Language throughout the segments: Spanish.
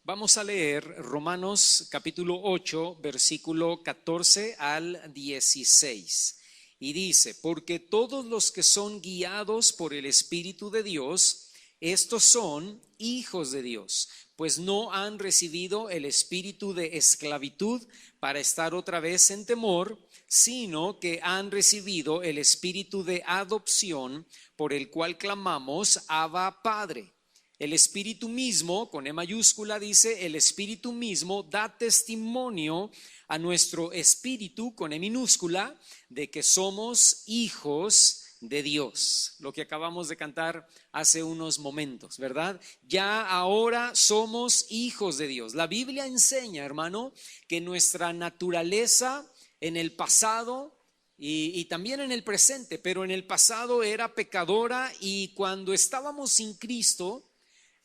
Vamos a leer Romanos capítulo 8, versículo 14 al 16. Y dice, porque todos los que son guiados por el Espíritu de Dios, estos son hijos de Dios, pues no han recibido el espíritu de esclavitud para estar otra vez en temor, sino que han recibido el espíritu de adopción, por el cual clamamos, Abba, Padre. El Espíritu mismo, con E mayúscula, dice, el Espíritu mismo da testimonio a nuestro espíritu, con E minúscula, de que somos hijos de Dios. Lo que acabamos de cantar hace unos momentos, ¿verdad? Ya ahora somos hijos de Dios. La Biblia enseña, hermano, que nuestra naturaleza en el pasado y también en el presente, pero en el pasado era pecadora, y cuando estábamos sin Cristo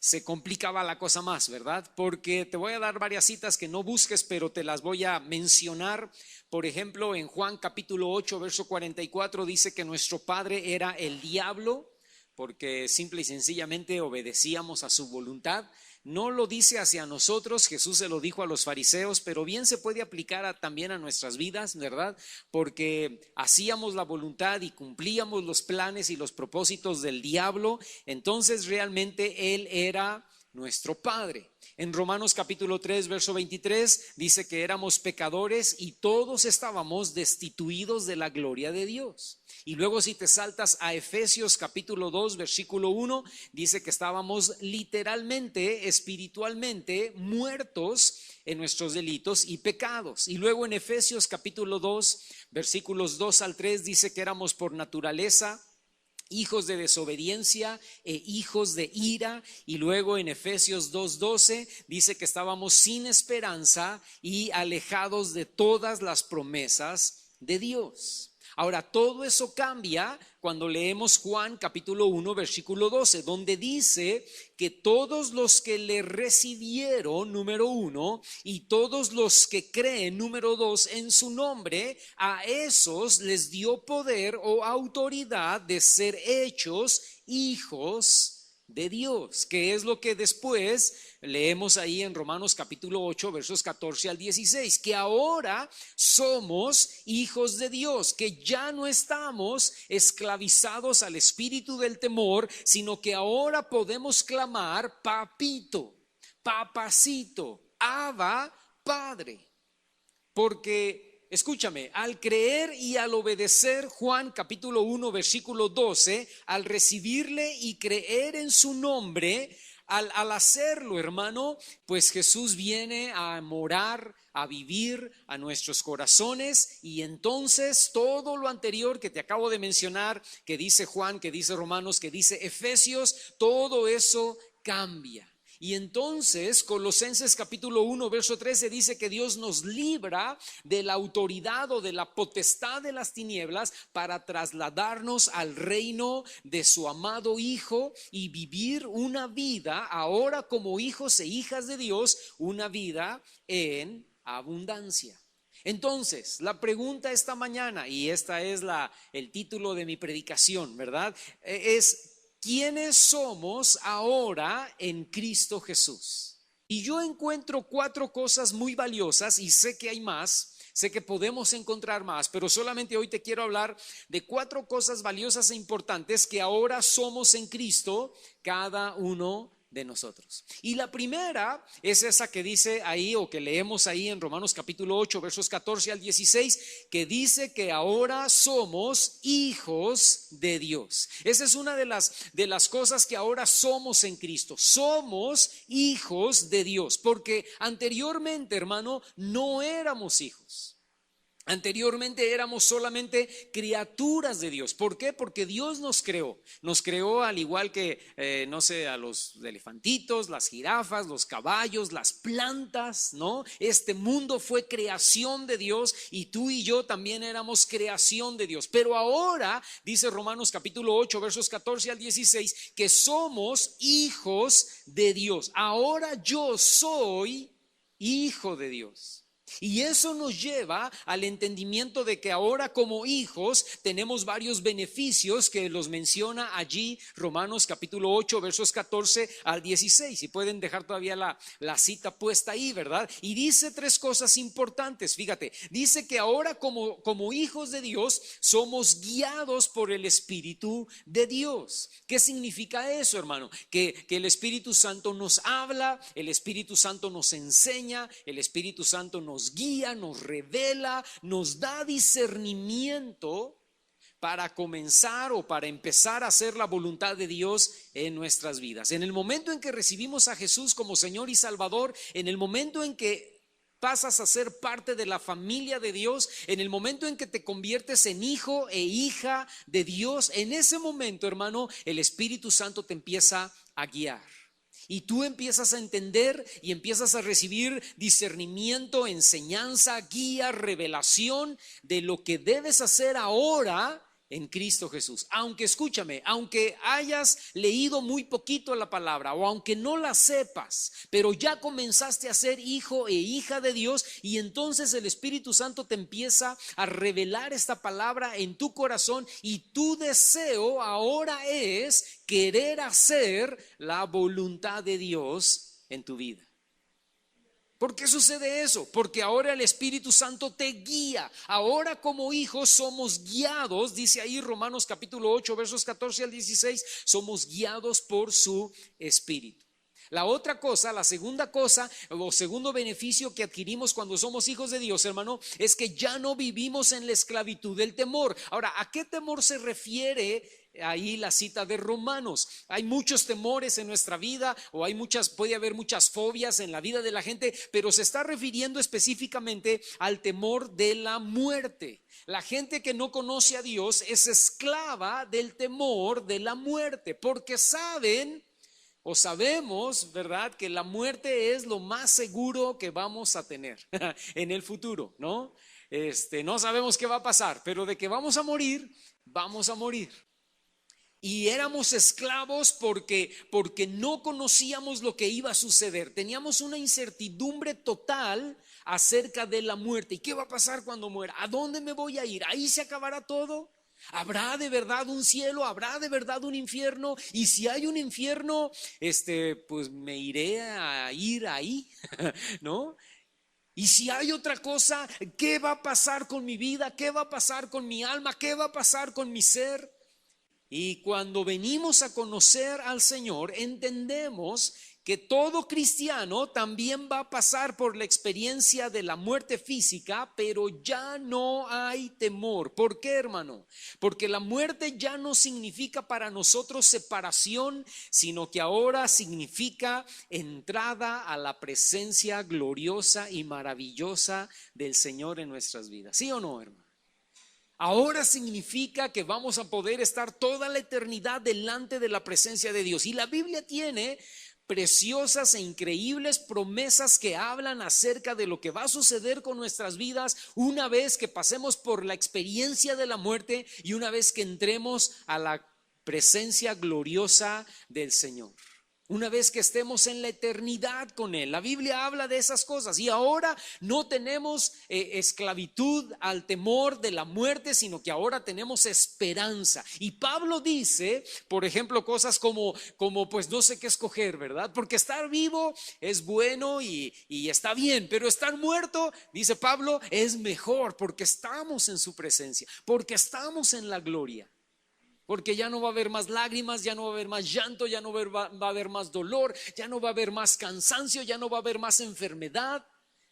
se complicaba la cosa más, ¿verdad? Porque te voy a dar varias citas que no busques, pero te las voy a mencionar. Por ejemplo, en Juan capítulo 8, verso 44 dice que nuestro padre era el diablo, porque simple y sencillamente obedecíamos a su voluntad. No lo dice hacia nosotros, Jesús se lo dijo a los fariseos, pero bien se puede aplicar también a nuestras vidas, ¿verdad? Porque hacíamos la voluntad y cumplíamos los planes y los propósitos del diablo. Entonces realmente él era nuestro padre. En Romanos capítulo 3, verso 23 dice que éramos pecadores y todos estábamos destituidos de la gloria de Dios. Y luego si te saltas a Efesios capítulo 2, versículo 1, dice que estábamos literalmente, espiritualmente muertos en nuestros delitos y pecados. Y luego en Efesios capítulo 2, versículos 2 al 3 dice que éramos por naturaleza hijos de desobediencia e hijos de ira. Y luego en Efesios 2:12 dice que estábamos sin esperanza y alejados de todas las promesas de Dios. Ahora, todo eso cambia cuando leemos Juan capítulo 1, versículo 12, donde dice que todos los que le recibieron, número 1, y todos los que creen, número 2, en su nombre, a esos les dio poder o autoridad de ser hechos hijos de Dios, que es lo que después leemos ahí en Romanos capítulo 8, versos 14 al 16, que ahora somos hijos de Dios, que ya no estamos esclavizados al espíritu del temor, sino que ahora podemos clamar papito, papacito, Abba, Padre. Porque, escúchame, al creer y al obedecer Juan capítulo 1, versículo 12, al recibirle y creer en su nombre, al hacerlo, hermano, pues Jesús viene a morar, a vivir a nuestros corazones, y entonces todo lo anterior que te acabo de mencionar, que dice Juan, que dice Romanos, que dice Efesios, todo eso cambia. Y entonces Colosenses capítulo 1, verso 13 dice que Dios nos libra de la autoridad o de la potestad de las tinieblas para trasladarnos al reino de su amado Hijo y vivir una vida ahora como hijos e hijas de Dios, una vida en abundancia. Entonces, la pregunta esta mañana, y esta es el título de mi predicación, ¿verdad? Es: ¿quiénes somos ahora en Cristo Jesús? Y yo encuentro 4 cosas muy valiosas, y sé que hay más, sé que podemos encontrar más, pero solamente hoy te quiero hablar de 4 cosas valiosas e importantes que ahora somos en Cristo, cada uno de nosotros. Y la primera es esa que dice ahí, o que leemos ahí en Romanos capítulo 8, versos 14 al 16, que dice que ahora somos hijos de Dios. Esa es una de las cosas que ahora somos en Cristo. Somos hijos de Dios, porque anteriormente, hermano, no éramos hijos. Anteriormente éramos solamente criaturas de Dios. ¿Por qué? Porque Dios nos creó al igual que, no sé, a los elefantitos, las jirafas, los caballos, las plantas, ¿no? Este mundo fue creación de Dios, y tú y yo también éramos creación de Dios. Pero ahora, dice Romanos capítulo 8, versos 14 al 16, que somos hijos de Dios. Ahora yo soy hijo de Dios. Y eso nos lleva al entendimiento de que ahora como hijos tenemos varios beneficios que los menciona allí Romanos capítulo 8 versos 14 al 16. Y pueden dejar todavía la cita puesta ahí, ¿verdad? Y dice tres cosas importantes, fíjate. Dice que ahora como hijos de Dios somos guiados por el Espíritu de Dios. ¿Qué significa eso, hermano? Que el Espíritu Santo nos habla, el Espíritu Santo nos enseña, el Espíritu Santo nos guía, nos revela, nos da discernimiento para comenzar o para empezar a hacer la voluntad de Dios en nuestras vidas. En el momento en que recibimos a Jesús como Señor y Salvador, en el momento en que pasas a ser parte de la familia de Dios, en el momento en que te conviertes en hijo e hija de Dios, en ese momento, hermano, el Espíritu Santo te empieza a guiar. Y tú empiezas a entender y empiezas a recibir discernimiento, enseñanza, guía, revelación de lo que debes hacer ahora en Cristo Jesús. Aunque escúchame, aunque hayas leído muy poquito la palabra o aunque no la sepas, pero ya comenzaste a ser hijo e hija de Dios, y entonces el Espíritu Santo te empieza a revelar esta palabra en tu corazón, y tu deseo ahora es querer hacer la voluntad de Dios en tu vida. ¿Por qué sucede eso? Porque ahora el Espíritu Santo te guía. Ahora como hijos somos guiados, dice ahí Romanos capítulo 8 versos 14 al 16, somos guiados por su Espíritu. La otra cosa, la segunda cosa o segundo beneficio que adquirimos cuando somos hijos de Dios, hermano, es que ya no vivimos en la esclavitud del temor. Ahora, ¿a qué temor se refiere ahí la cita de Romanos? Hay muchos temores en nuestra vida, o puede haber muchas fobias en la vida de la gente, pero se está refiriendo específicamente al temor de la muerte. La gente que no conoce a Dios es esclava del temor de la muerte, porque sabemos, ¿verdad?, que la muerte es lo más seguro que vamos a tener en el futuro, ¿no? No sabemos qué va a pasar, pero de que vamos a morir, vamos a morir. Y éramos esclavos porque no conocíamos lo que iba a suceder. Teníamos una incertidumbre total acerca de la muerte. ¿Y qué va a pasar cuando muera? ¿A dónde me voy a ir? ¿Ahí se acabará todo? ¿Habrá de verdad un cielo? ¿Habrá de verdad un infierno? Y si hay un infierno, pues me iré a ir ahí, ¿no? Y si hay otra cosa, ¿qué va a pasar con mi vida? ¿Qué va a pasar con mi alma? ¿Qué va a pasar con mi ser? Y cuando venimos a conocer al Señor, entendemos que todo cristiano también va a pasar por la experiencia de la muerte física, pero ya no hay temor. ¿Por qué, hermano? Porque la muerte ya no significa para nosotros separación, sino que ahora significa entrada a la presencia gloriosa y maravillosa del Señor en nuestras vidas. ¿Sí o no, hermano? Ahora significa que vamos a poder estar toda la eternidad delante de la presencia de Dios. Y la Biblia tiene preciosas e increíbles promesas que hablan acerca de lo que va a suceder con nuestras vidas una vez que pasemos por la experiencia de la muerte y una vez que entremos a la presencia gloriosa del Señor. Una vez que estemos en la eternidad con Él. La Biblia habla de esas cosas. Y ahora no tenemos esclavitud al temor de la muerte, sino que ahora tenemos esperanza. Y Pablo dice, por ejemplo, cosas como pues no sé qué escoger, ¿verdad? Porque estar vivo es bueno y está bien, pero estar muerto, dice Pablo, es mejor, porque estamos en su presencia, porque estamos en la gloria. Porque ya no va a haber más lágrimas, ya no va a haber más llanto, ya no va a haber más dolor, ya no va a haber más cansancio, ya no va a haber más enfermedad.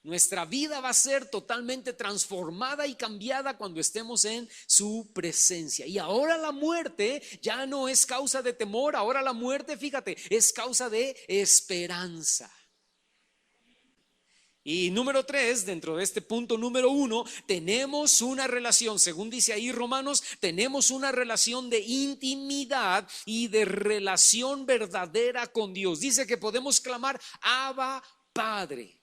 Nuestra vida va a ser totalmente transformada y cambiada cuando estemos en su presencia. Y ahora la muerte ya no es causa de temor, ahora la muerte, fíjate, es causa de esperanza. Y número 3, dentro de este punto número 1, tenemos una relación, según dice ahí Romanos, tenemos una relación de intimidad y de relación verdadera con Dios. Dice que podemos clamar Abba, Padre.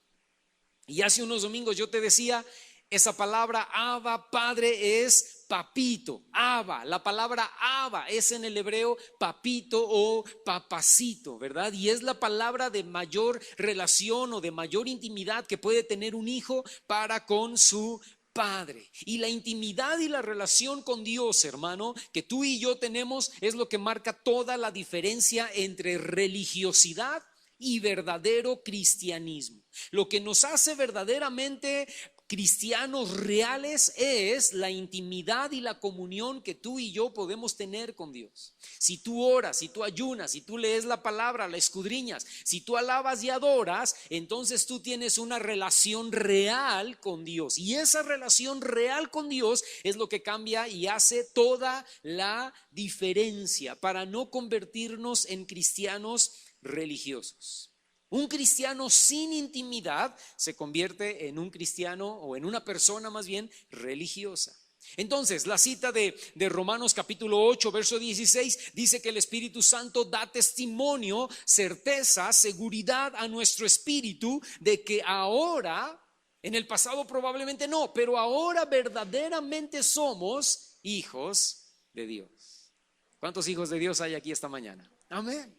Y hace unos domingos yo te decía, Esa palabra Abba, Padre, es papito, Abba. La palabra Abba es en el hebreo papito o papacito, ¿verdad? Y es la palabra de mayor relación o de mayor intimidad que puede tener un hijo para con su Padre. Y la intimidad y la relación con Dios, hermano, que tú y yo tenemos, es lo que marca toda la diferencia entre religiosidad y verdadero cristianismo. Lo que nos hace verdaderamente cristianos reales es la intimidad y la comunión que tú y yo podemos tener con Dios. Si tú oras, si tú ayunas, si tú lees la palabra, la escudriñas, si tú alabas y adoras, entonces tú tienes una relación real con Dios. Y esa relación real con Dios es lo que cambia y hace toda la diferencia para no convertirnos en cristianos religiosos. Un cristiano sin intimidad se convierte en un cristiano o en una persona más bien religiosa. Entonces, la cita de Romanos capítulo 8, verso 16 dice que el Espíritu Santo da testimonio, certeza, seguridad a nuestro espíritu de que ahora, en el pasado probablemente no, pero ahora verdaderamente somos hijos de Dios. ¿Cuántos hijos de Dios hay aquí esta mañana? Amén.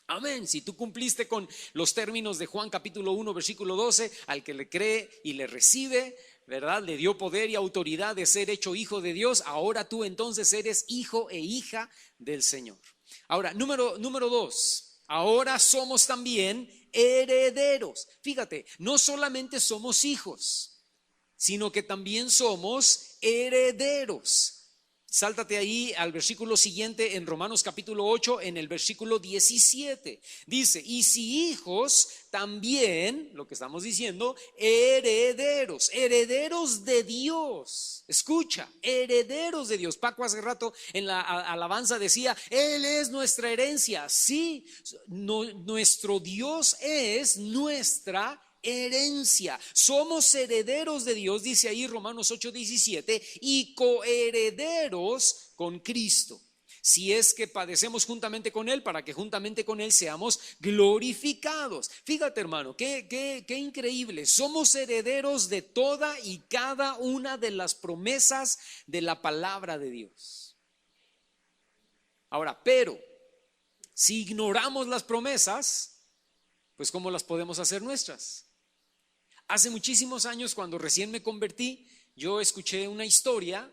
Amén. Si tú cumpliste con los términos de Juan capítulo 1 versículo 12, al que le cree y le recibe, ¿verdad? Le dio poder y autoridad de ser hecho hijo de Dios. Ahora tú entonces eres hijo e hija del Señor. Ahora, número 2, ahora somos también herederos. Fíjate, no solamente somos hijos, sino que también somos herederos. Sáltate ahí al versículo siguiente en Romanos capítulo 8, en el versículo 17. Dice, y si hijos, también, lo que estamos diciendo, herederos, herederos de Dios. Escucha, herederos de Dios. Paco hace rato en la alabanza decía, Él es nuestra herencia. Sí, nuestro Dios es nuestra herencia. Somos herederos de Dios, dice ahí Romanos 8:17, y coherederos con Cristo. Si es que padecemos juntamente con Él, para que juntamente con Él seamos glorificados. Fíjate, hermano, qué increíble. Somos herederos de toda y cada una de las promesas de la palabra de Dios. Ahora, pero si ignoramos las promesas, pues ¿cómo las podemos hacer nuestras? Hace muchísimos años, cuando recién me convertí, yo escuché una historia.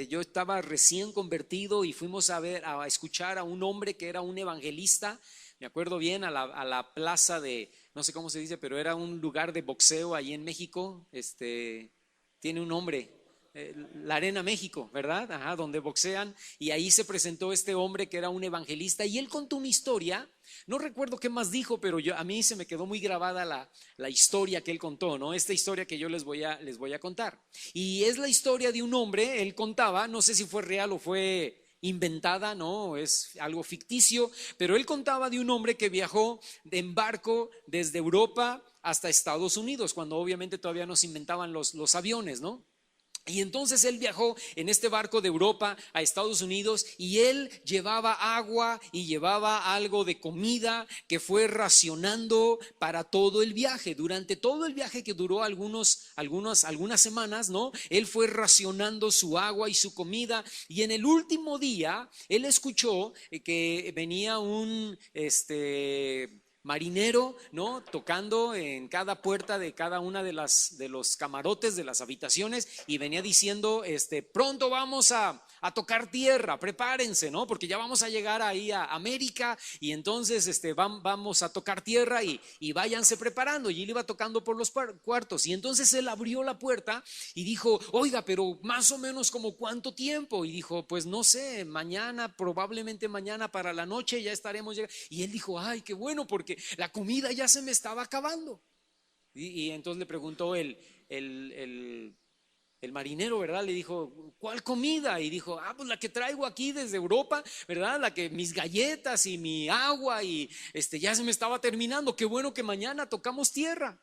Yo estaba recién convertido y fuimos a escuchar a un hombre que era un evangelista. Me acuerdo bien, a la plaza de, no sé cómo se dice, pero era un lugar de boxeo ahí en México. Tiene un nombre. La Arena México, ¿verdad? Ajá, donde boxean, y ahí se presentó este hombre que era un evangelista y él contó una historia. No recuerdo qué más dijo, pero a mí se me quedó muy grabada la historia que él contó, ¿no? Esta historia que yo les voy a contar. Y es la historia de un hombre. Él contaba, no sé si fue real o fue inventada, no, es algo ficticio, pero él contaba de un hombre que viajó en barco desde Europa hasta Estados Unidos, cuando obviamente todavía no se inventaban los aviones, ¿no? Y entonces él viajó en este barco de Europa a Estados Unidos y él llevaba agua y llevaba algo de comida que fue racionando para todo el viaje. Durante todo el viaje, que duró algunas semanas, ¿no? Él fue racionando su agua y su comida, y en el último día él escuchó que venía un marinero, ¿no? Tocando en cada puerta de cada una de los camarotes de las habitaciones, y venía diciendo, pronto vamos a tocar tierra, prepárense, ¿no? Porque ya vamos a llegar ahí a América, y entonces vamos a tocar tierra y váyanse preparando. Y él iba tocando por los cuartos, y entonces él abrió la puerta y dijo, oiga, pero más o menos como cuánto tiempo. Y dijo, pues no sé, mañana, probablemente mañana para la noche ya estaremos llegando. Y él dijo, ay, qué bueno, porque la comida ya se me estaba acabando. Y entonces le preguntó el marinero, ¿verdad? Le dijo, ¿cuál comida? Y dijo, pues la que traigo aquí desde Europa, ¿verdad? Mis galletas y mi agua, y ya se me estaba terminando. Qué bueno que mañana tocamos tierra.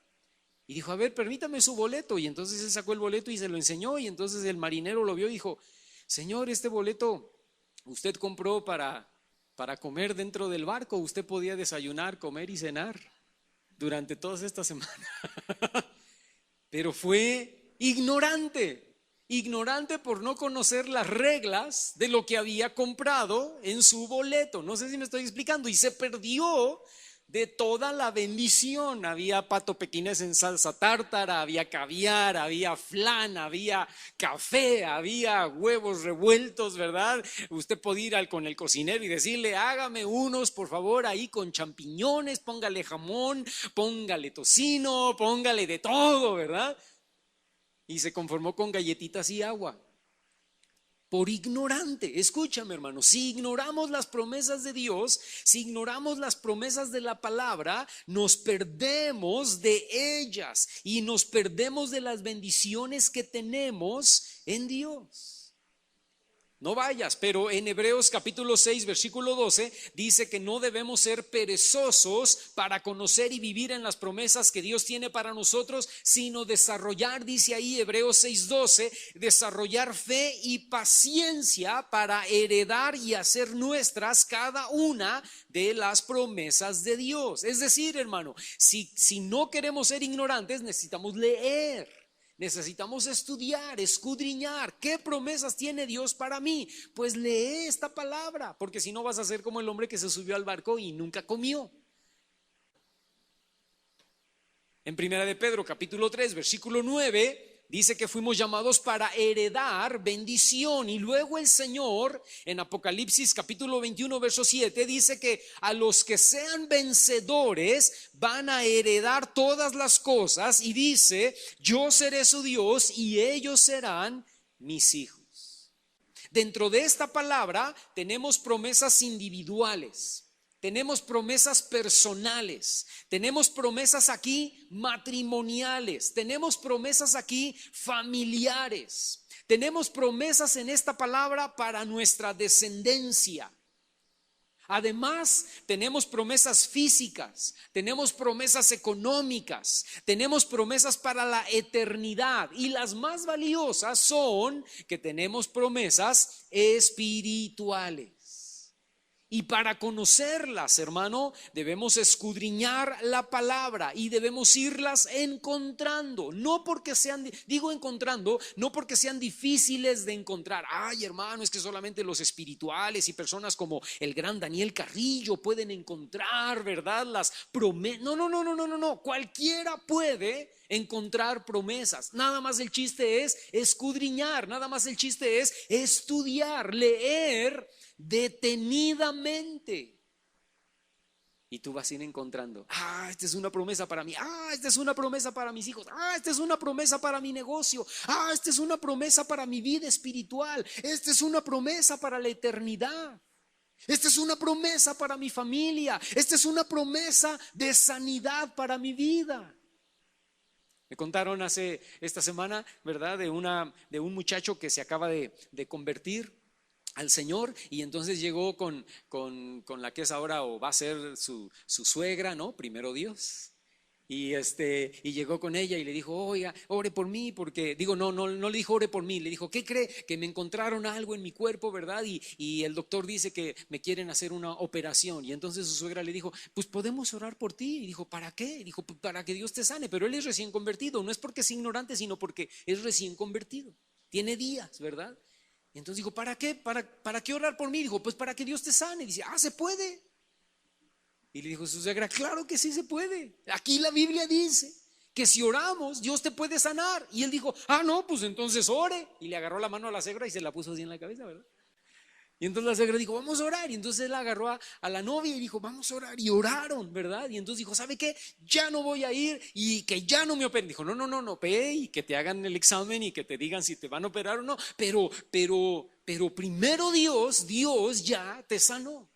Y dijo, a ver, permítame su boleto. Y entonces él sacó el boleto y se lo enseñó, y entonces el marinero lo vio y dijo, señor, este boleto usted compró para comer dentro del barco. Usted podía desayunar, comer y cenar durante todas estas semanas. Pero fue ignorante. Ignorante por no conocer las reglas de lo que había comprado en su boleto. No sé si me estoy explicando. Y se perdió de toda la bendición. Había pato pequinés en salsa tártara, había caviar, había flan, había café, había huevos revueltos, ¿verdad? Usted puede ir con el cocinero y decirle: hágame unos, por favor, ahí con champiñones, póngale jamón, póngale tocino, póngale de todo, ¿verdad? Y se conformó con galletitas y agua. Por ignorante. Escúchame, hermano, si ignoramos las promesas de Dios, si ignoramos las promesas de la palabra, nos perdemos de ellas y nos perdemos de las bendiciones que tenemos en Dios. No vayas, pero en Hebreos capítulo 6, versículo 12, dice que no debemos ser perezosos para conocer y vivir en las promesas que Dios tiene para nosotros, sino desarrollar, dice ahí Hebreos 6, 12, desarrollar fe y paciencia para heredar y hacer nuestras cada una de las promesas de Dios. Es decir, hermano, si no queremos ser ignorantes, necesitamos leer. Necesitamos estudiar, escudriñar. ¿Qué promesas tiene Dios para mí? Pues lee esta palabra, porque si no vas a ser como el hombre que se subió al barco y nunca comió. En Primera de Pedro, capítulo 3, versículo 9, dice que fuimos llamados para heredar bendición. Y luego el Señor, en Apocalipsis capítulo 21, verso 7, dice que a los que sean vencedores van a heredar todas las cosas. Y dice: yo seré su Dios y ellos serán mis hijos. Dentro de esta palabra tenemos promesas individuales. Tenemos promesas personales, tenemos promesas aquí matrimoniales, tenemos promesas aquí familiares, tenemos promesas en esta palabra para nuestra descendencia. Además, tenemos promesas físicas, tenemos promesas económicas, tenemos promesas para la eternidad, y las más valiosas son que tenemos promesas espirituales. Y para conocerlas, hermano, debemos escudriñar la palabra y debemos irlas encontrando. No porque sean, digo encontrando, no porque sean difíciles de encontrar. Ay, hermano, es que solamente los espirituales y personas como el gran Daniel Carrillo pueden encontrar, ¿verdad? Las promesas. No. Cualquiera puede encontrar promesas. Nada más el chiste es escudriñar, nada más el chiste es estudiar, leer detenidamente. Y tú vas a ir encontrando: esta es una promesa para mí, esta es una promesa para mis hijos, esta es una promesa para mi negocio, esta es una promesa para mi vida espiritual, esta es una promesa para la eternidad, esta es una promesa para mi familia, esta es una promesa de sanidad para mi vida. Me contaron esta semana, ¿verdad?, de un muchacho que se acaba de convertir al Señor, y entonces llegó con la que es ahora o va a ser su suegra, ¿no? Primero Dios. Y llegó con ella y le dijo: oiga, ore por mí, porque no le dijo ore por mí, le dijo: ¿qué cree? Que me encontraron algo en mi cuerpo, ¿verdad? Y el doctor dice que me quieren hacer una operación. Y entonces su suegra le dijo: pues podemos orar por ti. Y dijo: ¿para qué? Y dijo: para que Dios te sane. Pero él es recién convertido, no es porque es ignorante, sino porque es recién convertido, tiene días, ¿verdad? Y entonces dijo: ¿para qué? ¿Para qué orar por mí? Dijo: pues para que Dios te sane. Y dice: ¿se puede? Y le dijo su suegra: claro que sí se puede. Aquí la Biblia dice que si oramos, Dios te puede sanar. Y él dijo: no, pues entonces ore. Y le agarró la mano a la suegra y se la puso así en la cabeza, ¿verdad? Y entonces la suegra dijo: vamos a orar. Y entonces él agarró a la novia y dijo: vamos a orar. Y oraron, ¿verdad? Y entonces dijo: ¿sabe qué? Ya no voy a ir y que ya no me operen. Dijo: no, ve y que te hagan el examen y que te digan si te van a operar o no. Pero primero Dios ya te sanó.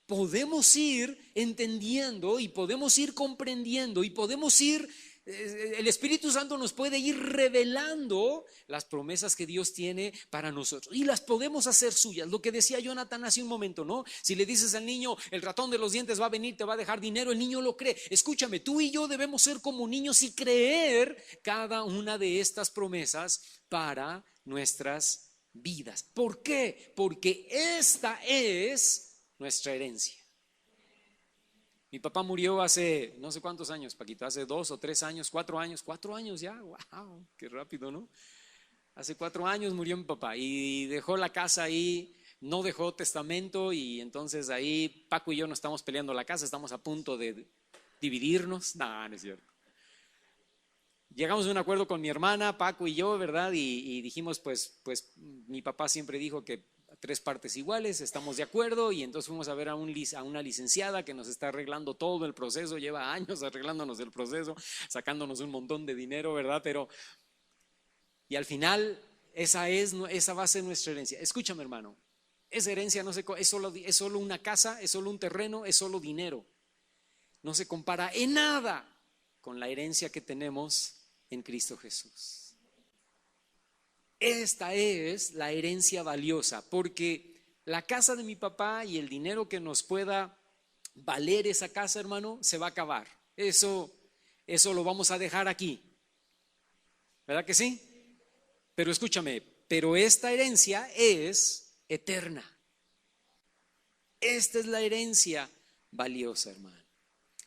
Podemos ir entendiendo y podemos ir comprendiendo y podemos ir, el Espíritu Santo nos puede ir revelando las promesas que Dios tiene para nosotros y las podemos hacer suyas. Lo que decía Jonathan hace un momento, ¿no? Si le dices al niño: el ratón de los dientes va a venir, te va a dejar dinero, el niño lo cree. Escúchame, tú y yo debemos ser como niños y creer cada una de estas promesas para nuestras vidas. ¿Por qué? Porque esta es nuestra herencia. Mi papá murió hace no sé cuántos años, Paquito, hace 2 o 3 años, 4 años ya, wow, qué rápido, ¿no? Hace 4 años murió mi papá y dejó la casa ahí, no dejó testamento y entonces ahí Paco y yo nos estamos peleando la casa, estamos a punto de dividirnos. No, no es cierto. Llegamos a un acuerdo con mi hermana, Paco y yo, ¿verdad? Y dijimos, pues mi papá siempre dijo que 3 partes iguales, estamos de acuerdo, y entonces fuimos a ver a una licenciada que nos está arreglando todo el proceso, lleva años arreglándonos el proceso, sacándonos un montón de dinero, ¿verdad? Y al final esa va a ser nuestra herencia. Escúchame, hermano, esa herencia no es solo una casa, es solo un terreno, es solo dinero. No se compara en nada con la herencia que tenemos en Cristo Jesús. Esta es la herencia valiosa, porque la casa de mi papá y el dinero que nos pueda valer esa casa, hermano, se va a acabar. Eso lo vamos a dejar aquí. ¿Verdad que sí? Pero escúchame, pero esta herencia es eterna. Esta es la herencia valiosa, hermano.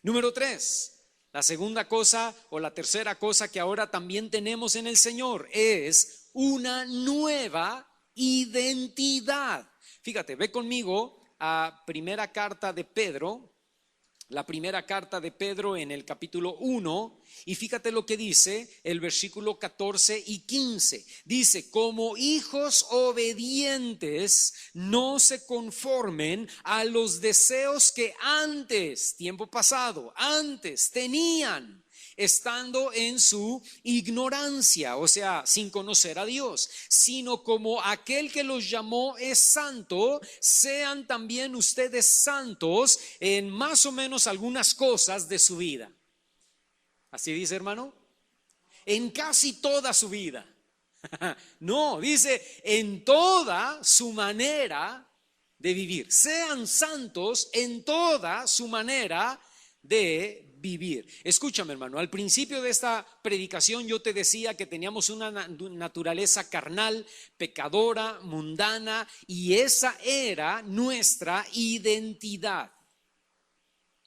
Número 3. La segunda cosa o la tercera cosa que ahora también tenemos en el Señor es una nueva identidad. Fíjate, ve conmigo a primera carta de Pedro, la primera carta de Pedro en el capítulo 1, y fíjate lo que dice el versículo 14 y 15. Dice, como hijos obedientes, no se conformen a los deseos que antes, tiempo pasado, antes tenían, estando en su ignorancia, o sea, sin conocer a Dios, sino como aquel que los llamó es santo, sean también ustedes santos en más o menos algunas cosas de su vida. ¿Así dice, hermano? En casi toda su vida. No, dice en toda su manera de vivir. Sean santos en toda su manera de vivir. Escúchame, hermano, al principio de esta predicación yo te decía que teníamos una naturaleza carnal, pecadora, mundana, y esa era nuestra identidad.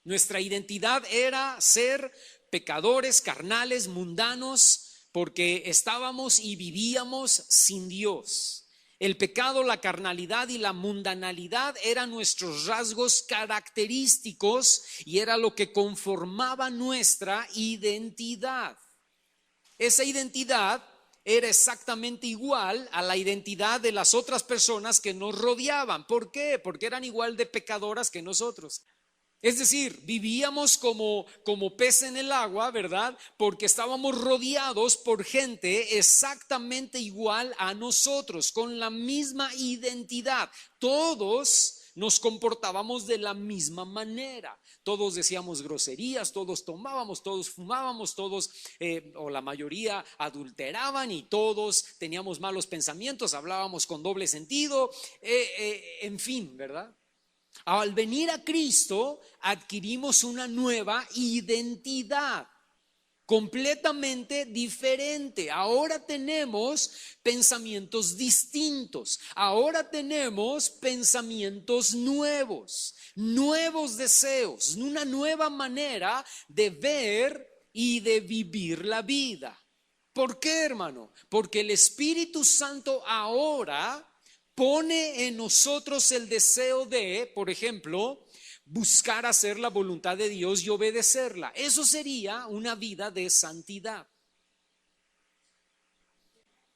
Nuestra identidad era ser pecadores, carnales, mundanos, porque estábamos y vivíamos sin Dios. El pecado, la carnalidad y la mundanalidad eran nuestros rasgos característicos y era lo que conformaba nuestra identidad. Esa identidad era exactamente igual a la identidad de las otras personas que nos rodeaban. ¿Por qué? Porque eran igual de pecadoras que nosotros. Es decir, vivíamos como pez en el agua, ¿verdad? Porque estábamos rodeados por gente exactamente igual a nosotros, con la misma identidad. Todos nos comportábamos de la misma manera. Todos decíamos groserías, todos tomábamos, todos fumábamos, todos o la mayoría adulteraban y todos teníamos malos pensamientos, hablábamos con doble sentido, en fin, ¿verdad? Al venir a Cristo adquirimos una nueva identidad completamente diferente. Ahora tenemos pensamientos distintos. Ahora tenemos pensamientos nuevos, nuevos deseos, una nueva manera de ver y de vivir la vida. ¿Por qué, hermano? Porque el Espíritu Santo ahora pone en nosotros el deseo de, por ejemplo, buscar hacer la voluntad de Dios y obedecerla. Eso sería una vida de santidad.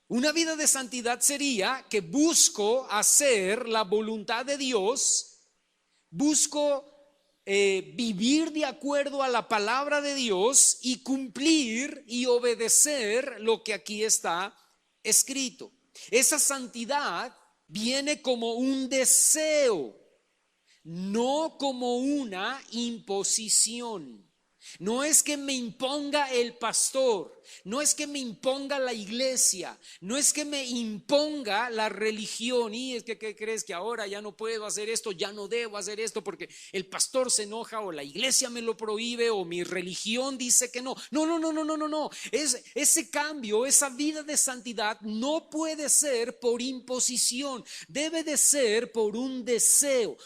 Una vida de santidad sería que busco hacer la voluntad de Dios, busco vivir de acuerdo a la palabra de Dios y cumplir y obedecer lo que aquí está escrito. Esa santidad viene como un deseo, no como una imposición. No es que me imponga el pastor, no es que me imponga la iglesia, no es que me imponga la religión. Y es que, ¿qué crees? Que ahora ya no puedo hacer esto, ya no debo hacer esto porque el pastor se enoja o la iglesia me lo prohíbe o mi religión dice que no. No, no, no, no, no, no, no. Ese cambio, esa vida de santidad no puede ser por imposición, debe de ser por un deseo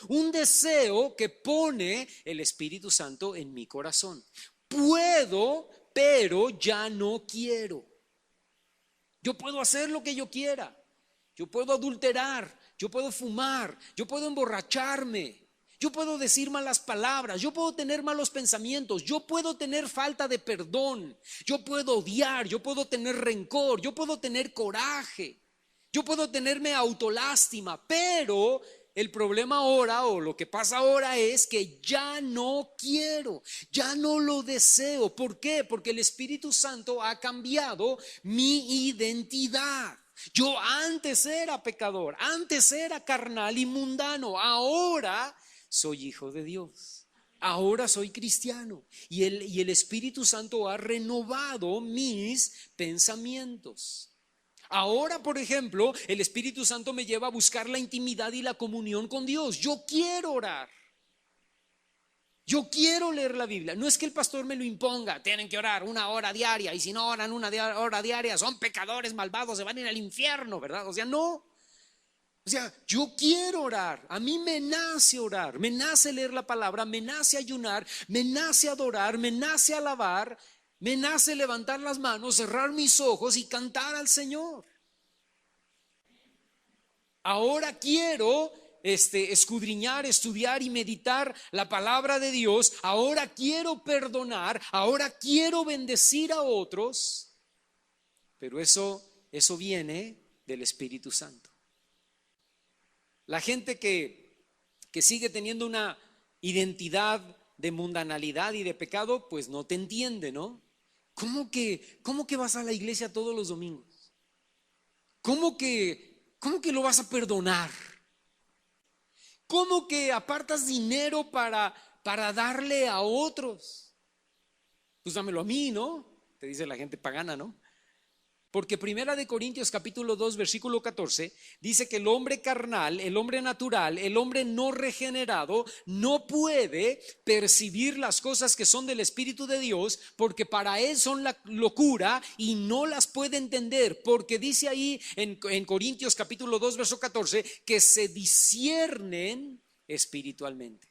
que pone el Espíritu Santo en mi corazón. Puedo, pero ya no quiero. Yo puedo hacer lo que yo quiera. Yo puedo adulterar, yo puedo fumar, yo puedo emborracharme, yo puedo decir malas palabras, yo puedo tener malos pensamientos, yo puedo tener falta de perdón, yo puedo odiar, yo puedo tener rencor, yo puedo tener coraje, yo puedo tenerme autolástima, pero el problema ahora o lo que pasa ahora es que ya no quiero, ya no lo deseo. ¿Por qué? Porque el Espíritu Santo ha cambiado mi identidad. Yo antes era pecador, antes era carnal y mundano, ahora soy hijo de Dios. Ahora soy cristiano y el Espíritu Santo ha renovado mis pensamientos. Ahora, por ejemplo, el Espíritu Santo me lleva a buscar la intimidad y la comunión con Dios. Yo quiero orar. Yo quiero leer la Biblia. No es que el pastor me lo imponga. Tienen que orar 1 hora diaria. Y si no oran 1 hora diaria, son pecadores malvados, se van a ir al infierno, ¿verdad? O sea, no. O sea, yo quiero orar. A mí me nace orar. Me nace leer la palabra. Me nace ayunar. Me nace adorar. Me nace alabar. Me nace levantar las manos, cerrar mis ojos y cantar al Señor. Ahora quiero escudriñar, estudiar y meditar la palabra de Dios. Ahora quiero perdonar. Ahora quiero bendecir a otros. Pero eso viene del Espíritu Santo. La gente que sigue teniendo una identidad de mundanalidad y de pecado, pues no te entiende, ¿no? ¿Cómo que vas a la iglesia todos los domingos? ¿Cómo que lo vas a perdonar? ¿Cómo que apartas dinero para darle a otros? Pues dámelo a mí, ¿no? Te dice la gente pagana, ¿no? Porque Primera de Corintios capítulo 2 versículo 14 dice que el hombre carnal, el hombre natural, el hombre no regenerado no puede percibir las cosas que son del Espíritu de Dios porque para él son la locura y no las puede entender, porque dice ahí en Corintios capítulo 2 verso 14 que se disciernen espiritualmente.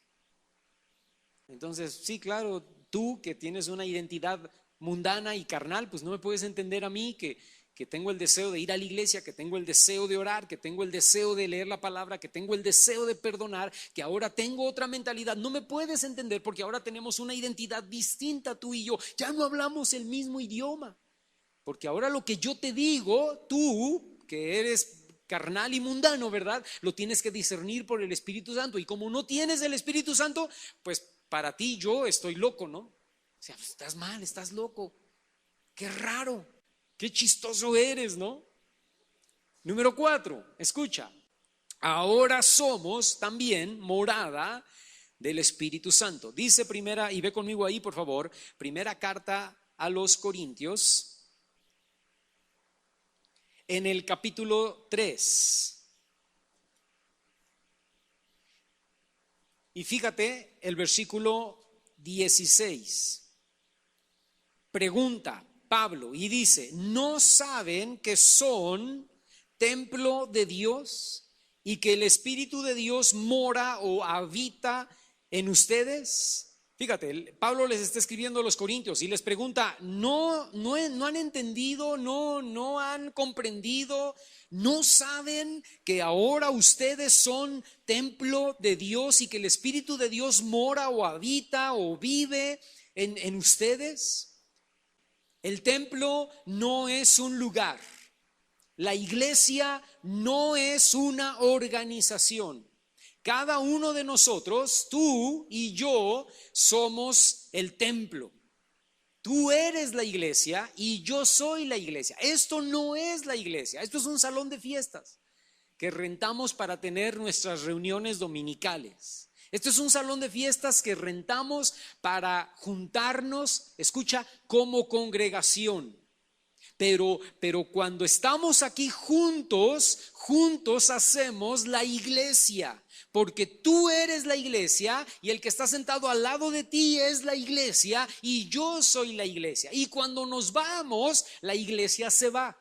Entonces, sí, claro, tú que tienes una identidad mundana y carnal, pues no me puedes entender a mí que tengo el deseo de ir a la iglesia, que tengo el deseo de orar, que tengo el deseo de leer la palabra, que tengo el deseo de perdonar, que ahora tengo otra mentalidad. No me puedes entender porque ahora tenemos una identidad distinta tú y yo. Ya no hablamos el mismo idioma. Porque ahora lo que yo te digo, tú que eres carnal y mundano, ¿verdad? Lo tienes que discernir por el Espíritu Santo. Y como no tienes el Espíritu Santo, pues para ti yo estoy loco, ¿no? O sea, estás mal, estás loco. Qué raro, qué chistoso eres, ¿no? Número 4, escucha. Ahora somos también morada del Espíritu Santo. Dice primera, y ve conmigo ahí, por favor, primera carta a los Corintios, en el capítulo 3. Y fíjate el versículo 16. Pregunta Pablo y dice, ¿no saben que son templo de Dios y que el Espíritu de Dios mora o habita en ustedes? Fíjate, Pablo les está escribiendo a los corintios y les pregunta, ¿no han entendido, no han comprendido, no saben que ahora ustedes son templo de Dios y que el Espíritu de Dios mora o habita o vive en ustedes? El templo no es un lugar. La iglesia no es una organización. Cada uno de nosotros, tú y yo, somos el templo. Tú eres la iglesia y yo soy la iglesia. Esto no es la iglesia. Esto es un salón de fiestas que rentamos para tener nuestras reuniones dominicales. Esto es un salón de fiestas que rentamos para juntarnos, escucha, como congregación. Pero cuando estamos aquí juntos hacemos la iglesia, porque tú eres la iglesia y el que está sentado al lado de ti es la iglesia y yo soy la iglesia. Y cuando nos vamos, la iglesia se va.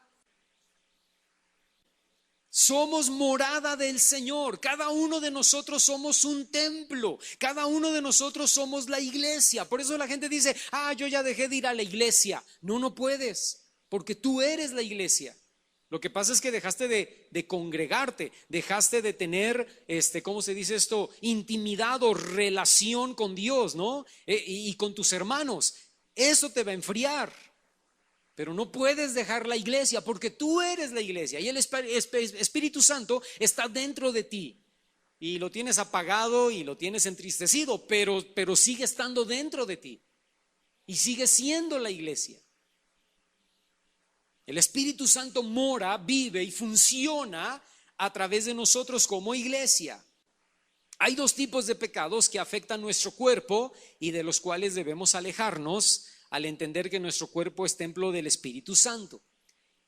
Somos morada del Señor. Cada uno de nosotros somos un templo. Cada uno de nosotros somos la iglesia. Por eso la gente dice, yo ya dejé de ir a la iglesia. No puedes, porque tú eres la iglesia. Lo que pasa es que dejaste de congregarte, dejaste de tener, ¿cómo se dice esto? Intimidad o relación con Dios, ¿no? Y con tus hermanos. Eso te va a enfriar. Pero no puedes dejar la iglesia porque tú eres la iglesia y el Espíritu Santo está dentro de ti. Y lo tienes apagado y lo tienes entristecido, pero sigue estando dentro de ti y sigue siendo la iglesia. El Espíritu Santo mora, vive y funciona a través de nosotros como iglesia. Hay dos tipos de pecados que afectan nuestro cuerpo y de los cuales debemos alejarnos al entender que nuestro cuerpo es templo del Espíritu Santo.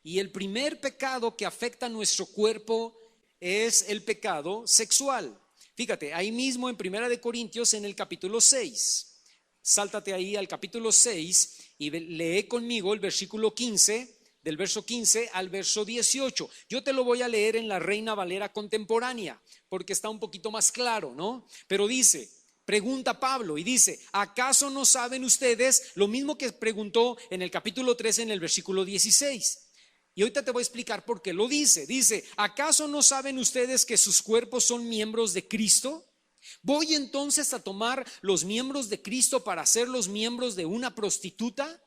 Y el primer pecado que afecta a nuestro cuerpo es el pecado sexual. Fíjate, ahí mismo en 1 Corintios en el capítulo 6. Sáltate ahí al capítulo 6 y lee conmigo el versículo 15, del verso 15 al verso 18. Yo te lo voy a leer en la Reina Valera contemporánea, porque está un poquito más claro, ¿no? Pero dice, pregunta Pablo y dice, ¿acaso no saben ustedes lo mismo que preguntó en el capítulo 13 en el versículo 16? Y ahorita te voy a explicar por qué lo dice. Dice, ¿acaso no saben ustedes que sus cuerpos son miembros de Cristo? ¿Voy entonces a tomar los miembros de Cristo para hacerlos miembros de una prostituta?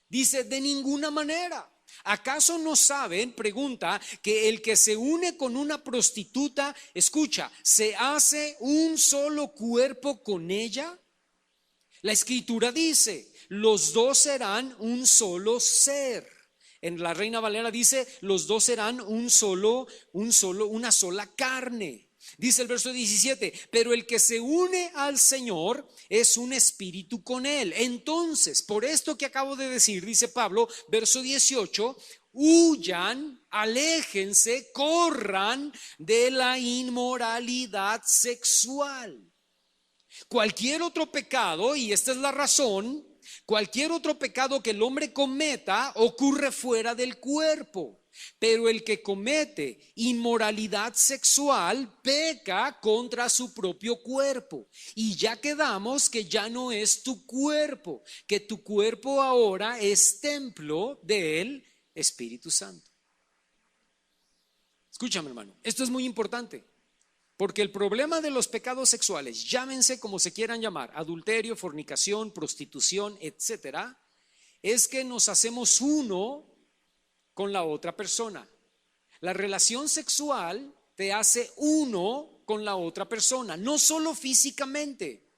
Dice, de ninguna manera. ¿Acaso no saben, pregunta, que el que se une con una prostituta, escucha, se hace un solo cuerpo con ella? La escritura dice, los dos serán un solo ser. En la Reina Valera dice, los dos serán una sola carne. Dice el verso 17, pero el que se une al Señor es un espíritu con él. Entonces, por esto que acabo de decir, dice Pablo, verso 18, huyan, aléjense, corran de la inmoralidad sexual. Cualquier otro pecado, y esta es la razón, cualquier otro pecado que el hombre cometa ocurre fuera del cuerpo. Pero el que comete inmoralidad sexual peca contra su propio cuerpo. Y ya quedamos que ya no es tu cuerpo, que tu cuerpo ahora es templo del Espíritu Santo. Escúchame, hermano, esto es muy importante. Porque el problema de los pecados sexuales, llámense como se quieran llamar, adulterio, fornicación, prostitución, etcétera, es que nos hacemos uno con la otra persona. La relación sexual te hace uno con la otra persona, no solo físicamente.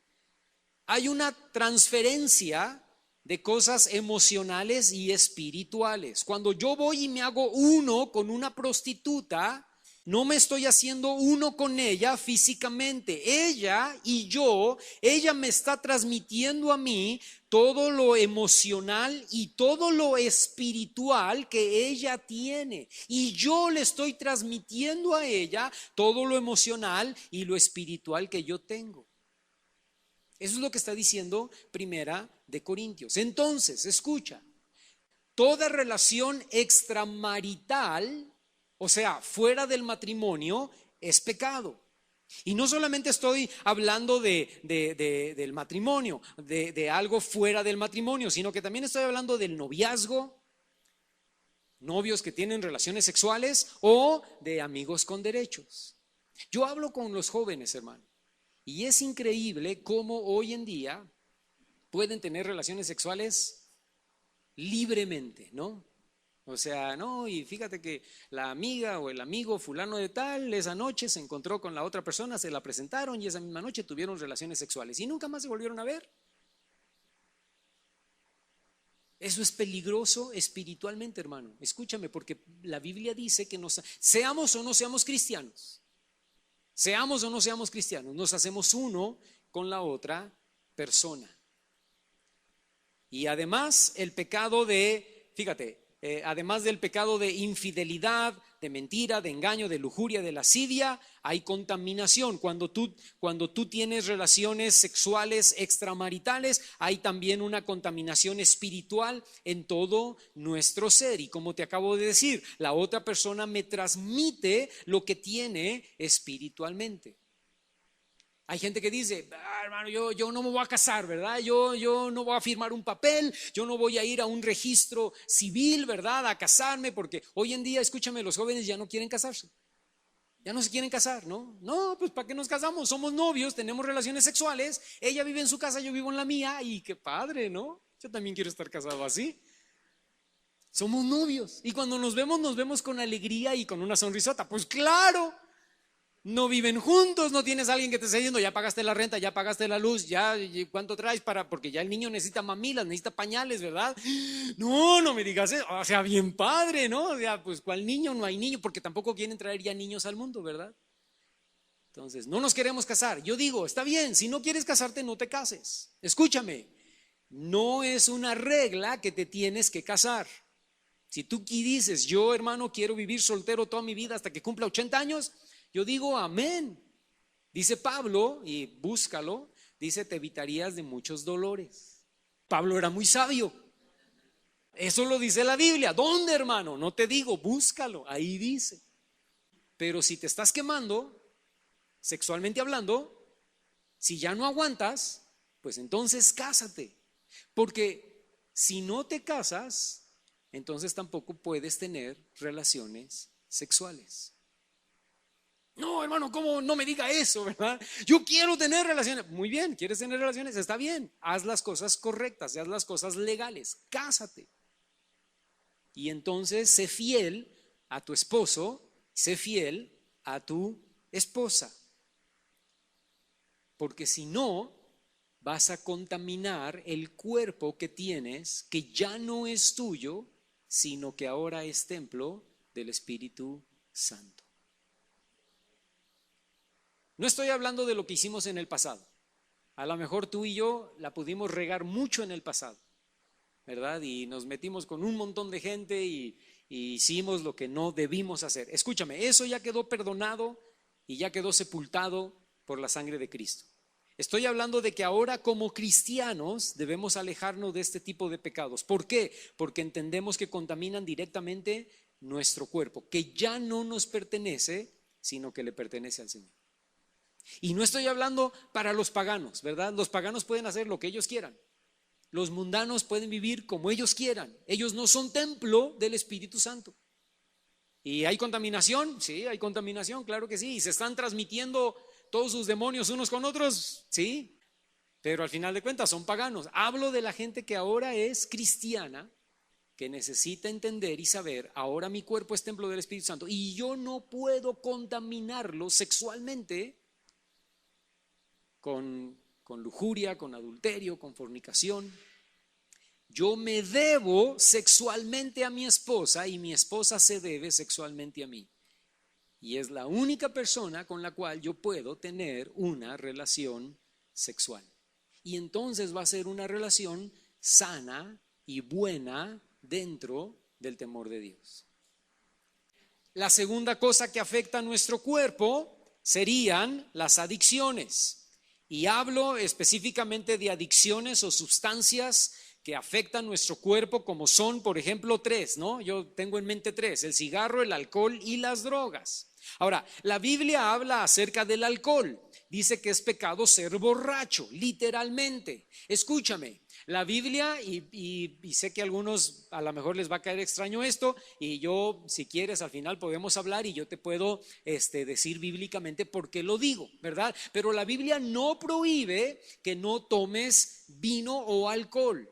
Hay una transferencia de cosas emocionales y espirituales. Cuando yo voy y me hago uno con una prostituta, no me estoy haciendo uno con ella físicamente. Ella y yo, ella me está transmitiendo a mí todo lo emocional y todo lo espiritual que ella tiene. Y yo le estoy transmitiendo a ella todo lo emocional y lo espiritual que yo tengo. Eso es lo que está diciendo 1 Corintios. Entonces, escucha, toda relación extramarital, o sea, fuera del matrimonio, es pecado. Y no solamente estoy hablando del matrimonio, de algo fuera del matrimonio, sino que también estoy hablando del noviazgo, novios que tienen relaciones sexuales o de amigos con derechos. Yo hablo con los jóvenes, hermano, y es increíble cómo hoy en día pueden tener relaciones sexuales libremente, ¿no? O sea, no, y fíjate que la amiga o el amigo fulano de tal, esa noche se encontró con la otra persona, se la presentaron y esa misma noche tuvieron relaciones sexuales y nunca más se volvieron a ver. Eso es peligroso espiritualmente, hermano. Escúchame, porque la Biblia dice que seamos o no seamos cristianos, Seamos o no seamos cristianos, nos hacemos uno con la otra persona. Y además el pecado de, fíjate, además del pecado de infidelidad, de mentira, de engaño, de lujuria, de lascivia, hay contaminación. Cuando tú tienes relaciones sexuales extramaritales, hay también una contaminación espiritual en todo nuestro ser. Y como te acabo de decir, la otra persona me transmite lo que tiene espiritualmente. Hay gente que dice, hermano, yo no me voy a casar, ¿verdad? Yo no voy a firmar un papel, yo no voy a ir a un registro civil, ¿verdad? A casarme, porque hoy en día, escúchame, los jóvenes ya no quieren casarse. Ya no se quieren casar, ¿no? No, pues ¿para qué nos casamos? Somos novios, tenemos relaciones sexuales, ella vive en su casa, yo vivo en la mía, y qué padre, ¿no? Yo también quiero estar casado así. Somos novios, y cuando nos vemos con alegría y con una sonrisota. Pues claro. No viven juntos, no tienes a alguien que te esté diciendo, ya pagaste la renta, ya pagaste la luz, ya cuánto traes porque ya el niño necesita mamilas, necesita pañales, ¿verdad? No me digas eso, o sea, bien padre, ¿no? O sea, pues ¿cuál niño? No hay niño, porque tampoco quieren traer ya niños al mundo, ¿verdad? Entonces, no nos queremos casar. Yo digo, está bien, si no quieres casarte, no te cases. Escúchame, no es una regla que te tienes que casar. Si tú dices, yo hermano quiero vivir soltero toda mi vida hasta que cumpla 80 años, yo digo amén. Dice Pablo, y búscalo, dice te evitarías de muchos dolores. Pablo era muy sabio. Eso lo dice la Biblia. ¿Dónde, hermano? No te digo, búscalo, ahí dice. Pero si te estás quemando, sexualmente hablando, si ya no aguantas, pues entonces cásate. Porque si no te casas, entonces tampoco puedes tener relaciones sexuales. No, hermano, ¿cómo no me diga eso, verdad? Yo quiero tener relaciones. Muy bien, ¿quieres tener relaciones? Está bien, haz las cosas correctas, haz las cosas legales, cásate. Y entonces sé fiel a tu esposo, sé fiel a tu esposa. Porque si no, vas a contaminar el cuerpo que tienes, que ya no es tuyo, sino que ahora es templo del Espíritu Santo. No estoy hablando de lo que hicimos en el pasado. A lo mejor tú y yo la pudimos regar mucho en el pasado, ¿verdad? Y nos metimos con un montón de gente y hicimos lo que no debimos hacer. Escúchame, eso ya quedó perdonado y ya quedó sepultado por la sangre de Cristo. Estoy hablando de que ahora como cristianos debemos alejarnos de este tipo de pecados. ¿Por qué? Porque entendemos que contaminan directamente nuestro cuerpo, que ya no nos pertenece, sino que le pertenece al Señor. Y no estoy hablando para los paganos, ¿verdad? Los paganos pueden hacer lo que ellos quieran. Los mundanos pueden vivir como ellos quieran. Ellos no son templo del Espíritu Santo. ¿Y hay contaminación? Sí, hay contaminación, claro que sí. ¿Y se están transmitiendo todos sus demonios unos con otros? Sí, pero al final de cuentas son paganos. Hablo de la gente que ahora es cristiana, que necesita entender y saber, ahora mi cuerpo es templo del Espíritu Santo y yo no puedo contaminarlo sexualmente con lujuria, con adulterio, con fornicación. Yo me debo sexualmente a mi esposa y mi esposa se debe sexualmente a mí. Y es la única persona con la cual yo puedo tener una relación sexual. Y entonces va a ser una relación sana y buena dentro del temor de Dios. La segunda cosa que afecta a nuestro cuerpo serían las adicciones. Y hablo específicamente de adicciones o sustancias que afectan nuestro cuerpo, como son, por ejemplo, 3, ¿no? Yo tengo en mente 3: el cigarro, el alcohol y las drogas. Ahora, la Biblia habla acerca del alcohol. Dice que es pecado ser borracho, literalmente. Escúchame, la Biblia, y sé que a algunos a lo mejor les va a caer extraño esto, y yo, si quieres, al final podemos hablar y yo te puedo decir bíblicamente por qué lo digo, ¿verdad? Pero la Biblia no prohíbe que no tomes vino o alcohol.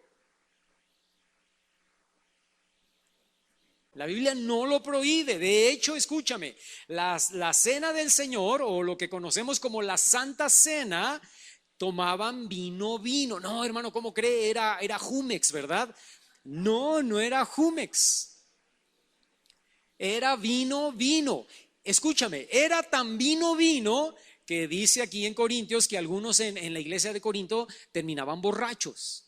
La Biblia no lo prohíbe. De hecho, escúchame, la cena del Señor, o lo que conocemos como la Santa Cena, tomaban vino. No, hermano, ¿cómo cree? Era Jumex, ¿verdad? No era Jumex. Era vino. escúchame, era tan vino que dice aquí en Corintios que algunos en la iglesia de Corinto terminaban borrachos,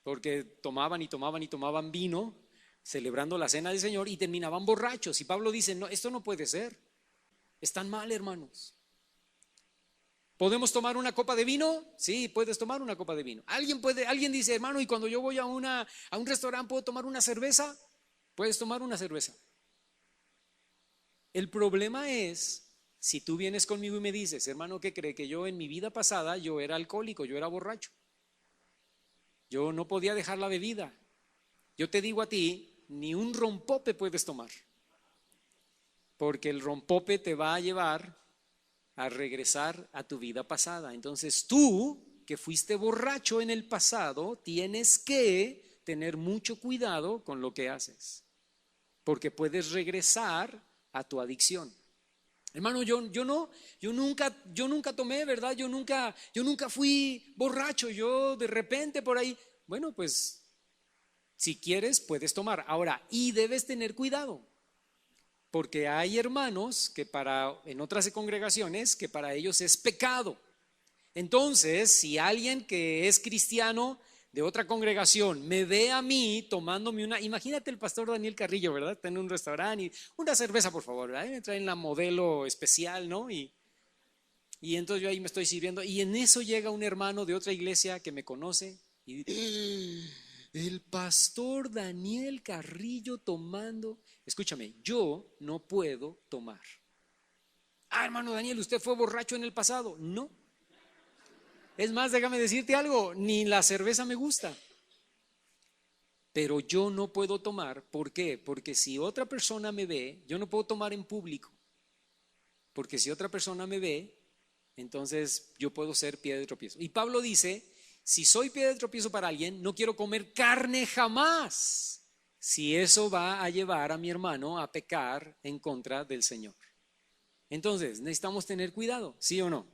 porque tomaban y tomaban y tomaban vino, celebrando la cena del Señor, y terminaban borrachos. Y Pablo dice, no, esto no puede ser, están mal, hermanos. ¿Podemos tomar una copa de vino? Sí, puedes tomar una copa de vino. Alguien dice, hermano, y cuando yo voy a un restaurante, ¿puedo tomar una cerveza? Puedes tomar una cerveza. El problema es, si tú vienes conmigo y me dices, hermano, ¿qué cree? Que yo en mi vida pasada, yo era alcohólico, yo era borracho. Yo no podía dejar la bebida. Yo te digo a ti, ni un rompope puedes tomar, porque el rompope te va a llevar a regresar a tu vida pasada. Entonces tú, que fuiste borracho en el pasado, tienes que tener mucho cuidado con lo que haces, porque puedes regresar a tu adicción. Hermano, yo nunca tomé, ¿verdad? Yo nunca fui borracho. Yo de repente por ahí, bueno, pues si quieres puedes tomar. Ahora, y debes tener cuidado, porque hay hermanos que en otras congregaciones, que para ellos es pecado. Entonces, si alguien que es cristiano de otra congregación me ve a mí tomándome imagínate el pastor Daniel Carrillo, ¿verdad? Está en un restaurante y una cerveza, por favor, ¿verdad? Me traen la modelo especial, ¿no? Y entonces yo ahí me estoy sirviendo, y en eso llega un hermano de otra iglesia que me conoce y dice, el pastor Daniel Carrillo tomando. Escúchame, yo no puedo tomar. Hermano Daniel, ¿usted fue borracho en el pasado? No. Es más, déjame decirte algo, ni la cerveza me gusta. Pero yo no puedo tomar. ¿Por qué? Porque si otra persona me ve, yo no puedo tomar en público. Porque si otra persona me ve, entonces yo puedo ser piedra de tropiezo. Y Pablo dice, si soy piedra de tropiezo para alguien, no quiero comer carne jamás, si eso va a llevar a mi hermano a pecar en contra del Señor. Entonces, necesitamos tener cuidado, ¿sí o no?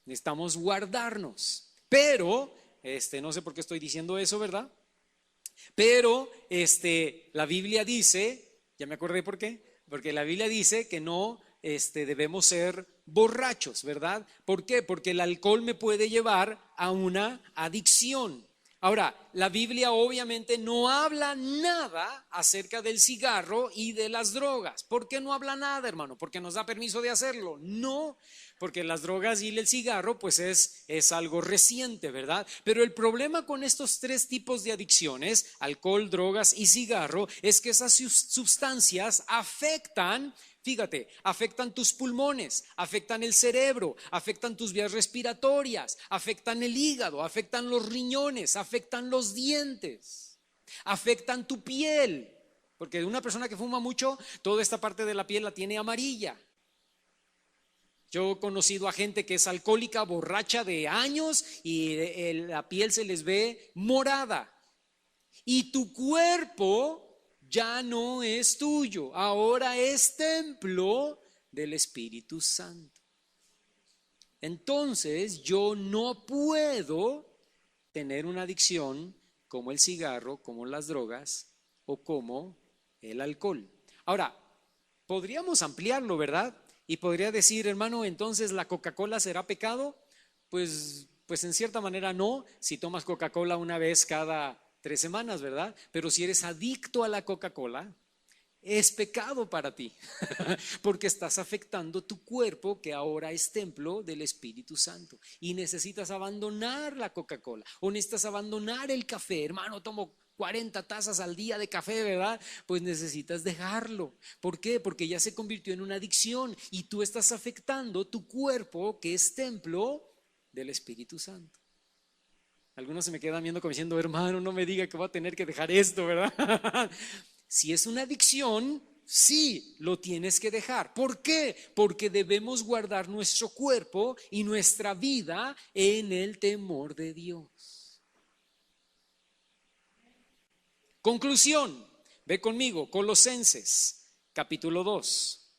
Necesitamos guardarnos. Pero, no sé por qué estoy diciendo eso, ¿verdad? Pero, la Biblia dice, ya me acordé por qué, porque la Biblia dice que no, debemos ser borrachos, ¿verdad? ¿Por qué? Porque el alcohol me puede llevar a una adicción. Ahora, la Biblia obviamente no habla nada acerca del cigarro y de las drogas. ¿Por qué no habla nada, hermano? ¿Porque nos da permiso de hacerlo? No, porque las drogas y el cigarro pues es algo reciente, ¿verdad? Pero el problema con estos tres tipos de adicciones, alcohol, drogas y cigarro, es que esas sustancias afectan, fíjate, afectan tus pulmones, afectan el cerebro, afectan tus vías respiratorias, afectan el hígado, afectan los riñones, afectan los dientes, afectan tu piel, porque una persona que fuma mucho, toda esta parte de la piel la tiene amarilla. Yo he conocido a gente que es alcohólica, borracha de años, y la piel se les ve morada. Y tu cuerpo ya no es tuyo, ahora es templo del Espíritu Santo. Entonces yo no puedo tener una adicción como el cigarro, como las drogas o como el alcohol. Ahora, podríamos ampliarlo, ¿verdad? Y podría decir, hermano, entonces ¿la Coca-Cola será pecado? Pues en cierta manera no, si tomas Coca-Cola una vez cada 3 semanas, ¿verdad? Pero si eres adicto a la Coca-Cola, es pecado para ti, porque estás afectando tu cuerpo, que ahora es templo del Espíritu Santo, y necesitas abandonar la Coca-Cola, o necesitas abandonar el café. Hermano, tomo 40 tazas al día de café, ¿verdad? Pues necesitas dejarlo. ¿Por qué? Porque ya se convirtió en una adicción y tú estás afectando tu cuerpo, que es templo del Espíritu Santo. Algunos se me quedan viendo como diciendo, hermano, no me diga que voy a tener que dejar esto, ¿verdad? Si es una adicción, sí, lo tienes que dejar. ¿Por qué? Porque debemos guardar nuestro cuerpo y nuestra vida en el temor de Dios. Conclusión, ve conmigo, Colosenses, capítulo 2.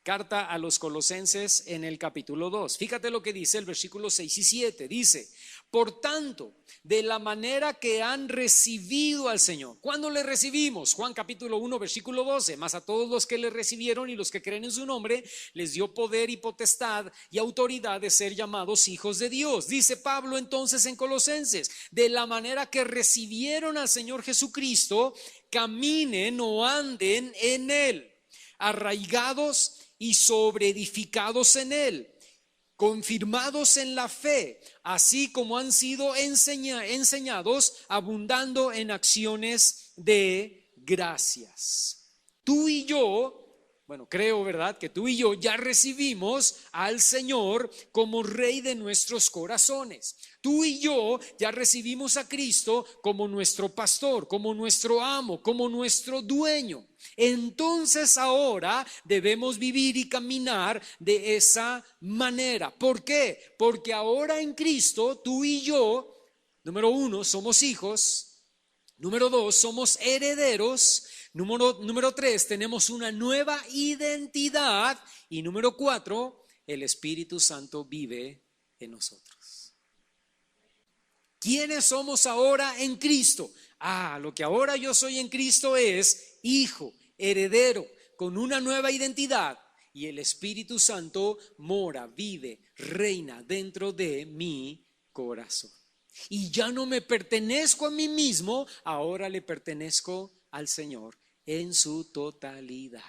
Carta a los Colosenses en el capítulo 2. Fíjate lo que dice el versículo 6 y 7. Dice: por tanto, de la manera que han recibido al Señor. ¿Cuándo le recibimos? Juan capítulo 1 versículo 12. Mas a todos los que le recibieron y los que creen en su nombre, les dio poder y potestad y autoridad de ser llamados hijos de Dios. Dice Pablo entonces en Colosenses: de la manera que recibieron al Señor Jesucristo, caminen o anden en Él, arraigados y sobreedificados en Él, confirmados en la fe, así como han sido enseñados, abundando en acciones de gracias. Tú y yo, bueno, creo, ¿verdad?, que tú y yo ya recibimos al Señor como Rey de nuestros corazones. Tú y yo ya recibimos a Cristo como nuestro pastor, como nuestro amo, como nuestro dueño. Entonces ahora debemos vivir y caminar de esa manera. ¿Por qué? Porque ahora en Cristo tú y yo, número 1, somos hijos. Número 2, somos herederos. Número 3, tenemos una nueva identidad. Y número 4, el Espíritu Santo vive en nosotros. ¿Quiénes somos ahora en Cristo? Lo que ahora yo soy en Cristo es hijo, heredero, con una nueva identidad, y el Espíritu Santo mora, vive, reina dentro de mi corazón. Y ya no me pertenezco a mí mismo, ahora le pertenezco al Señor en su totalidad.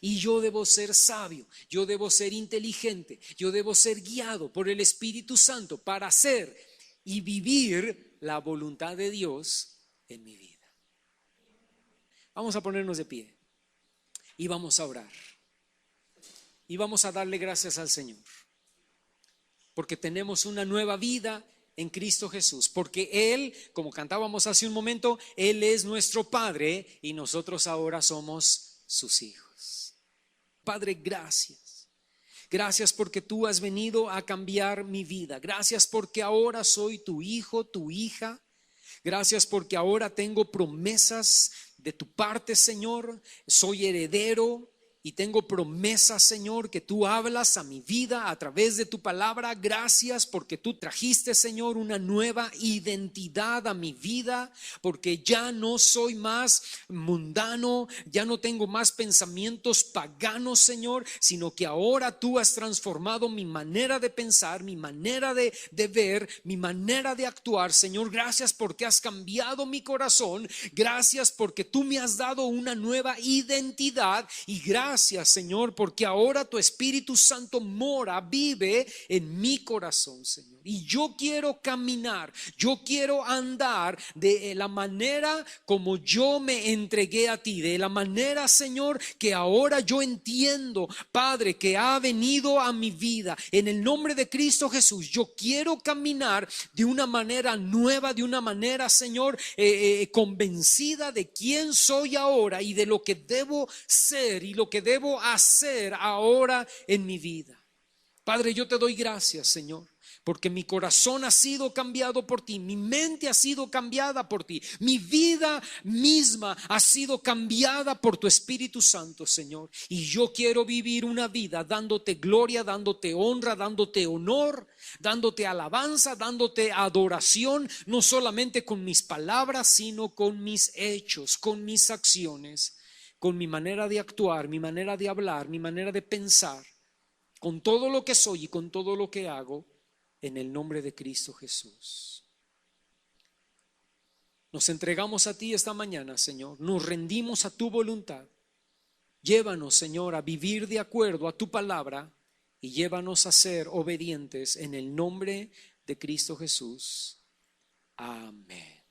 Y yo debo ser sabio, yo debo ser inteligente, yo debo ser guiado por el Espíritu Santo para hacer y vivir la voluntad de Dios en mi vida. Vamos a ponernos de pie y vamos a orar. Y vamos a darle gracias al Señor, porque tenemos una nueva vida en Cristo Jesús, porque Él, como cantábamos hace un momento, Él es nuestro Padre y nosotros ahora somos sus hijos. Padre, gracias. Gracias porque tú has venido a cambiar mi vida. Gracias porque ahora soy tu hijo, tu hija. Gracias porque ahora tengo promesas de tu parte, Señor. Soy heredero y tengo promesas, Señor, que tú hablas a mi vida a través de tu palabra. Gracias porque tú trajiste, Señor, una nueva identidad a mi vida, porque ya no soy más mundano, ya no tengo más pensamientos paganos, Señor, sino que ahora tú has transformado mi manera de pensar, mi manera de ver, mi manera de actuar, Señor. Gracias porque has cambiado mi corazón. Gracias porque tú me has dado una nueva identidad, y gracias, Señor, porque ahora tu Espíritu Santo mora, vive en mi corazón, Señor. Y yo quiero caminar, yo quiero andar de la manera como yo me entregué a ti, de la manera, Señor, que ahora yo entiendo, Padre, que ha venido a mi vida. En el nombre de Cristo Jesús, yo quiero caminar de una manera nueva, de una manera, Señor, convencida de quién soy ahora y de lo que debo ser y lo que debo hacer ahora en mi vida. Padre, yo te doy gracias, Señor, porque mi corazón ha sido cambiado por ti, mi mente ha sido cambiada por ti, mi vida misma ha sido cambiada por tu Espíritu Santo, Señor. Y yo quiero vivir una vida dándote gloria, dándote honra, dándote honor, dándote alabanza, dándote adoración, no solamente con mis palabras, sino con mis hechos, con mis acciones, con mi manera de actuar, mi manera de hablar, mi manera de pensar, con todo lo que soy y con todo lo que hago. En el nombre de Cristo Jesús. Nos entregamos a ti esta mañana, Señor. Nos rendimos a tu voluntad. Llévanos, Señor, a vivir de acuerdo a tu palabra y llévanos a ser obedientes en el nombre de Cristo Jesús. Amén.